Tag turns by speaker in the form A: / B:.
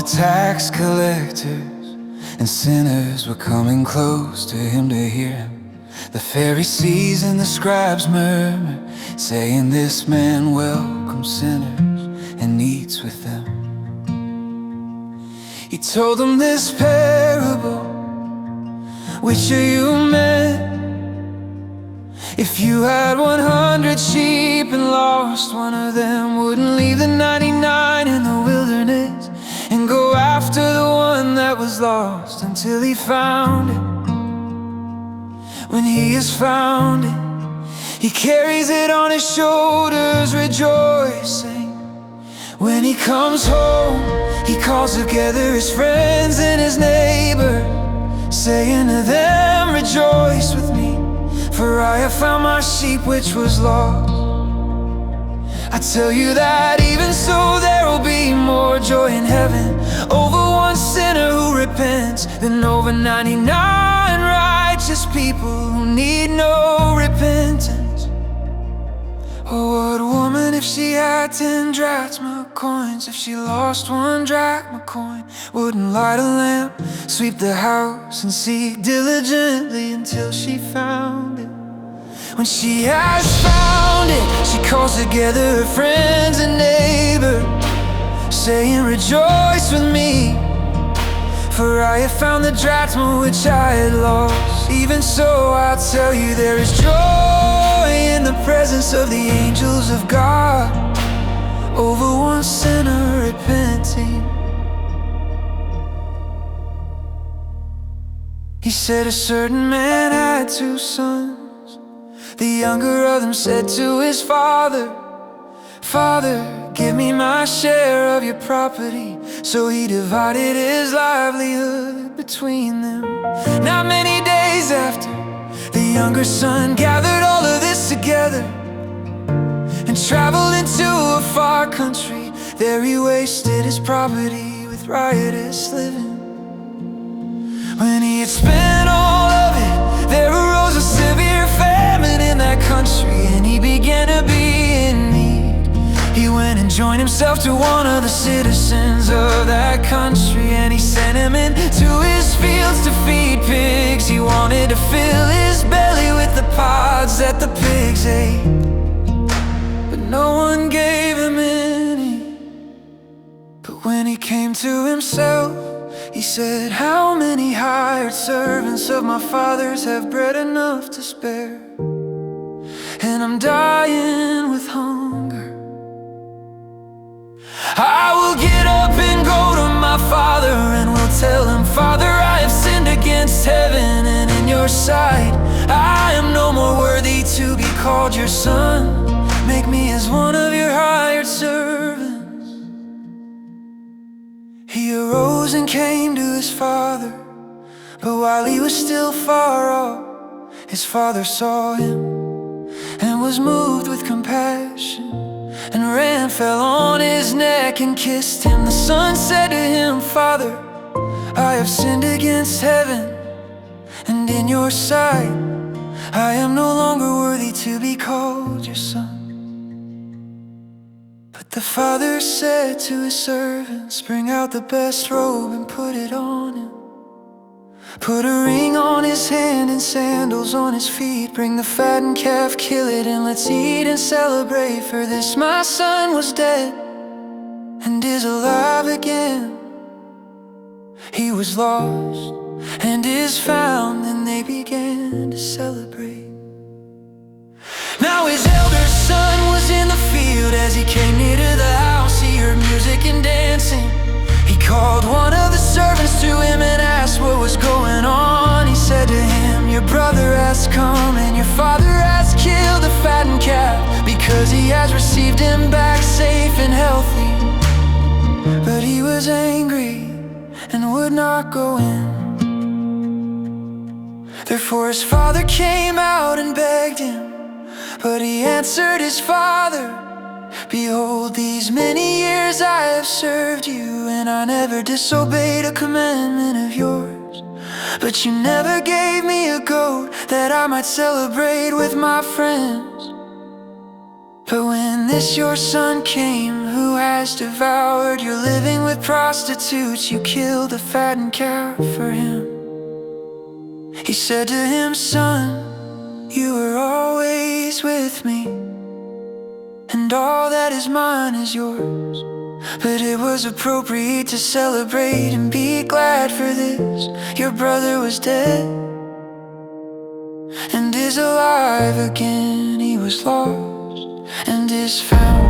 A: tax collectors and sinners were coming close to him to hear him. The Pharisees and the scribes murmured, saying, "This man welcomes sinners and eats with them." He told them this parable: "Which of you men, if you had 100 sheep and lost one of them, wouldn't leave the 99 in the wilderness and go after the one that was lost until he found it? When he has found it, he carries it on his shoulders, rejoicing. When he comes home, he calls together his friends and his neighbors, saying to them, 'Rejoice with me, for I have found my sheep which was lost.' I tell you that even so there will be more joy in heaven over one sinner who repents than over 99 righteous people who need no repentance. Oh, what woman, if she had 10 drachma coins, if she lost 1 drachma coin, wouldn't light a lamp, sweep the house, and seek diligently until she found it? When she has found it, she calls together her friends and neighbors, saying, 'Rejoice with me, for I have found the drachma which I had lost.' Even so, I tell you, there is joy in the presence of the angels of God over one sinner repenting." He said, "A certain man had 2 sons. The younger of them said to his father, 'Father, give me my share of your property.' So he divided his livelihood between them. Not many days after, the younger son gathered all of this together and traveled into a far country. There he wasted his property with riotous living. When he had spent all of it, there arose a severe famine in that country, and he began to be in need. He went and joined himself to one of the citizens of that country, and he sent him into his fields to feed pigs. He wanted to fill his belly with the pods that the pigs ate, but no one gave him any. But when he came to himself, he said, 'How many hired servants of my father's have bread enough to spare, and I'm dying with hunger? I will get up and go to my father, and will tell him, Father, I have sinned against heaven and in your sight. I am no more worthy to be called your son. Make me as one of your hired servants.' He arose and came to his father, but while he was still far off, his father saw him and was moved with compassion, and ran, fell on his neck and kissed him. The son said to him, 'Father, I have sinned against heaven and in your sight. I am no longer worthy to be called your son.' But the father said to his servants, 'Bring out the best robe and put it on him. Put a ring on his hand and sandals on his feet. Bring the fattened calf, kill it, and let's eat and celebrate. For this my son was dead and is alive again. He was lost and is found,' and they began to celebrate. Now his elder son was in the field. As he came near to the house, he heard music and dancing. He called one of the servants to him and asked what was going on. He said to him, 'Your brother has come, and your father has killed the fattened calf, because he has received him back safe and healthy.' But he was angry and would not go in. Therefore his father came out and begged him. But he answered his father, 'Behold, these many years I have served you, and I never disobeyed a commandment of yours. But you never gave me a goat that I might celebrate with my friends. But when this your son came, who has devoured your living with prostitutes, you killed the fattened calf for him. He said to him, son, you are always with me, and all that is mine is yours. But it was appropriate to celebrate and be glad for this. Your brother was dead and is alive again. He was lost and is found.